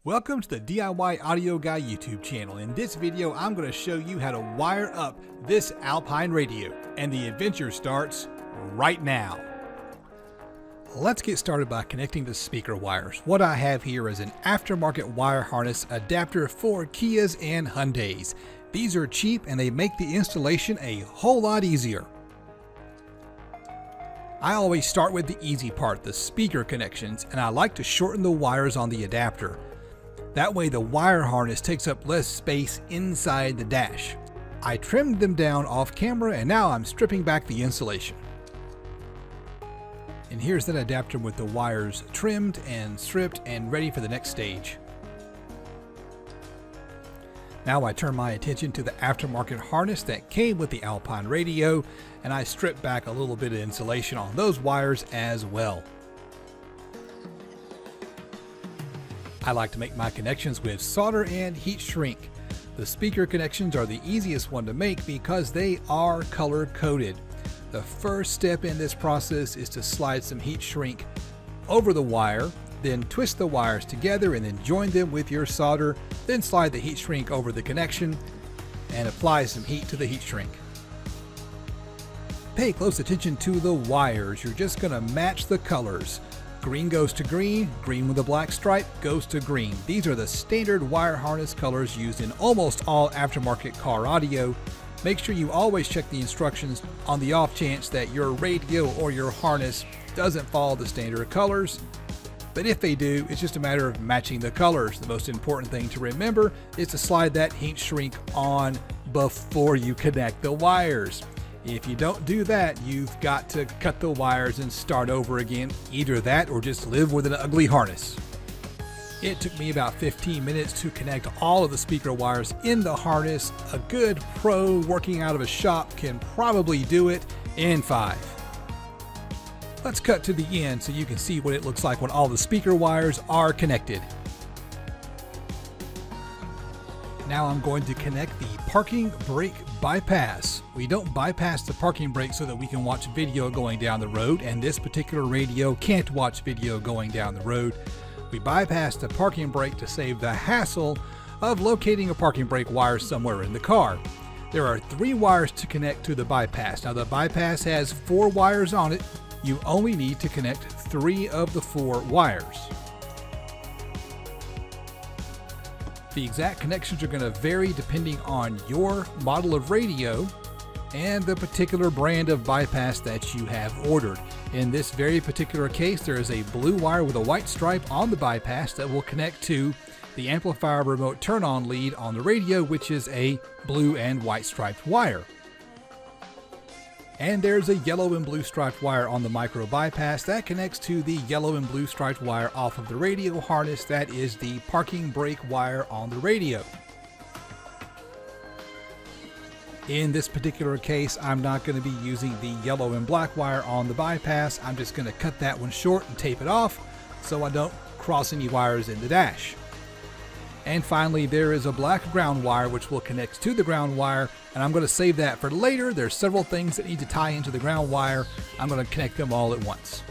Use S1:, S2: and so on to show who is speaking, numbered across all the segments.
S1: Welcome to the DIY Audio Guy YouTube channel. In this video, I'm going to show you how to wire up this Alpine radio, and the adventure starts right now. Let's get started by connecting the speaker wires. What I have here is an aftermarket wire harness adapter for Kias and Hyundais. These are cheap and they make the installation a whole lot easier. I always start with the easy part, the speaker connections, and I like to shorten the wires on the adapter. That way the wire harness takes up less space inside the dash. I trimmed them down off camera and now I'm stripping back the insulation. And here's that adapter with the wires trimmed and stripped and ready for the next stage. Now I turn my attention to the aftermarket harness that came with the Alpine radio, and I strip back a little bit of insulation on those wires as well. I like to make my connections with solder and heat shrink. The speaker connections are the easiest one to make because they are color coded. The first step in this process is to slide some heat shrink over the wire, then twist the wires together and then join them with your solder, then slide the heat shrink over the connection and apply some heat to the heat shrink. Pay close attention to the wires. You're just going to match the colors. Green goes to green, green with a black stripe goes to green. These are the standard wire harness colors used in almost all aftermarket car audio. Make sure you always check the instructions on the off chance that your radio or your harness doesn't follow the standard colors. But if they do, it's just a matter of matching the colors. The most important thing to remember is to slide that heat shrink on before you connect the wires. If you don't do that, you've got to cut the wires and start over again. Either that or just live with an ugly harness. It took me about 15 minutes to connect all of the speaker wires in the harness. A good pro working out of a shop can probably do it in 5. Let's cut to the end so you can see what it looks like when all the speaker wires are connected. Now I'm going to connect the parking brake bypass. We don't bypass the parking brake so that we can watch video going down the road, and this particular radio can't watch video going down the road. We bypass the parking brake to save the hassle of locating a parking brake wire somewhere in the car. There are 3 wires to connect to the bypass. Now the bypass has 4 wires on it. You only need to connect 3 of the 4 wires. The exact connections are going to vary depending on your model of radio and the particular brand of bypass that you have ordered. In this very particular case, there is a blue wire with a white stripe on the bypass that will connect to the amplifier remote turn-on lead on the radio, which is a blue and white striped wire. And there's a yellow and blue striped wire on the micro bypass that connects to the yellow and blue striped wire off of the radio harness. That is the parking brake wire on the radio. In this particular case, I'm not going to be using the yellow and black wire on the bypass. I'm just going to cut that one short and tape it off so I don't cross any wires in the dash. And finally, there is a black ground wire which will connect to the ground wire, and I'm going to save that for later. There's several things that need to tie into the ground wire. I'm going to connect them all at once.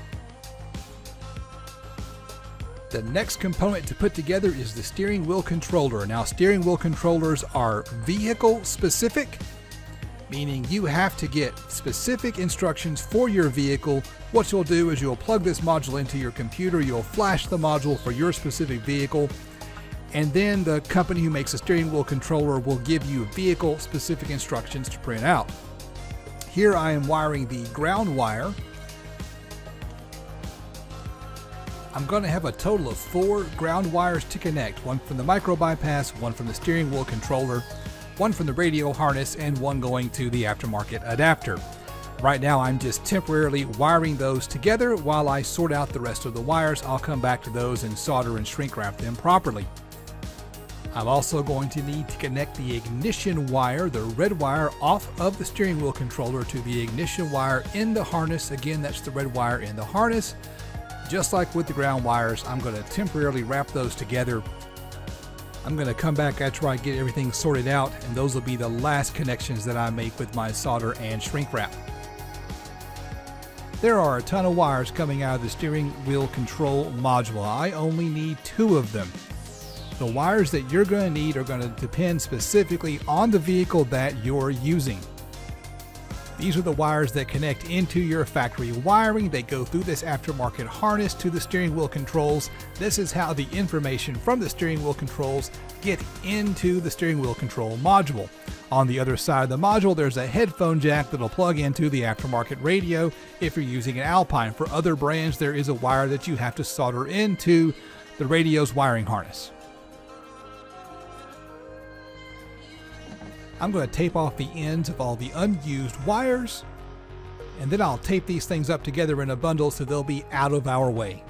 S1: The next component to put together is the steering wheel controller. Now, steering wheel controllers are vehicle specific, meaning you have to get specific instructions for your vehicle. What you'll do is you'll plug this module into your computer, you'll flash the module for your specific vehicle, and then the company who makes a steering wheel controller will give you vehicle specific instructions to print out. Here I am wiring the ground wire. I'm going to have a total of 4 ground wires to connect, one from the micro bypass, one from the steering wheel controller, one from the radio harness, and one going to the aftermarket adapter. Right now I'm just temporarily wiring those together while I sort out the rest of the wires. I'll come back to those and solder and shrink wrap them properly. I'm also going to need to connect the ignition wire, the red wire, off of the steering wheel controller to the ignition wire in the harness. Again, that's the red wire in the harness. Just like with the ground wires, I'm going to temporarily wrap those together. I'm going to come back after I get everything sorted out, and those will be the last connections that I make with my solder and shrink wrap. There are a ton of wires coming out of the steering wheel control module. I only need 2 of them. The wires that you're going to need are going to depend specifically on the vehicle that you're using. These are the wires that connect into your factory wiring. They go through this aftermarket harness to the steering wheel controls. This is how the information from the steering wheel controls get into the steering wheel control module. On the other side of the module, there's a headphone jack that'll plug into the aftermarket radio if you're using an Alpine. For other brands, there is a wire that you have to solder into the radio's wiring harness. I'm going to tape off the ends of all the unused wires, and then I'll tape these things up together in a bundle so they'll be out of our way.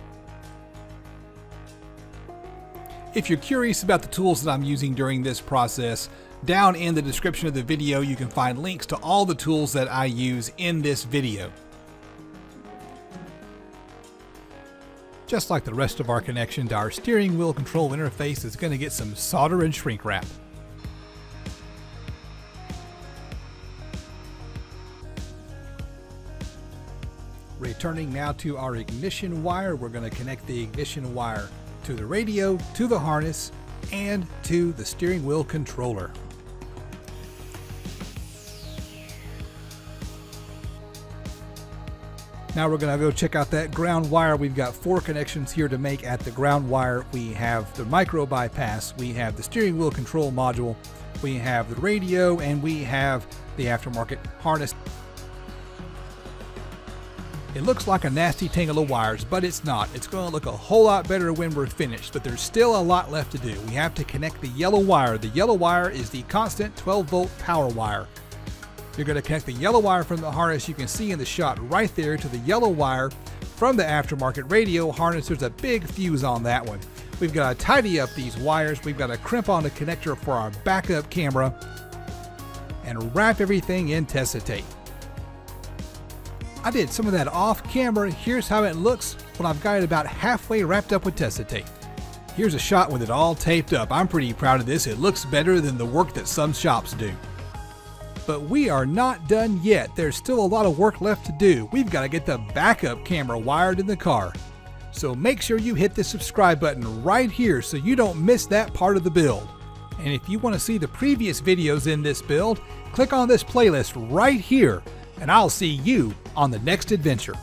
S1: If you're curious about the tools that I'm using during this process, down in the description of the video you can find links to all the tools that I use in this video. Just like the rest of our connection to our steering wheel control interface is going to get some solder and shrink wrap. Returning now to our ignition wire, we're going to connect the ignition wire to the radio, to the harness, and to the steering wheel controller. Now we're going to go check out that ground wire. We've got 4 connections here to make at the ground wire. We have the micro bypass, we have the steering wheel control module, we have the radio, and we have the aftermarket harness. It looks like a nasty tangle of wires, but it's not. It's going to look a whole lot better when we're finished, but there's still a lot left to do. We have to connect the yellow wire. The yellow wire is the constant 12-volt power wire. You're going to connect the yellow wire from the harness you can see in the shot right there to the yellow wire from the aftermarket radio harness. There's a big fuse on that one. We've got to tidy up these wires. We've got to crimp on the connector for our backup camera and wrap everything in Tessa tape. I did some of that off camera. Here's how it looks when I've got it about halfway wrapped up with Tessa tape. Here's a shot with it all taped up. I'm pretty proud of this. It looks better than the work that some shops do. But we are not done yet. There's still a lot of work left to do. We've got to get the backup camera wired in the car. So make sure you hit the subscribe button right here so you don't miss that part of the build. And if you want to see the previous videos in this build, click on this playlist right here, and I'll see you on the next adventure.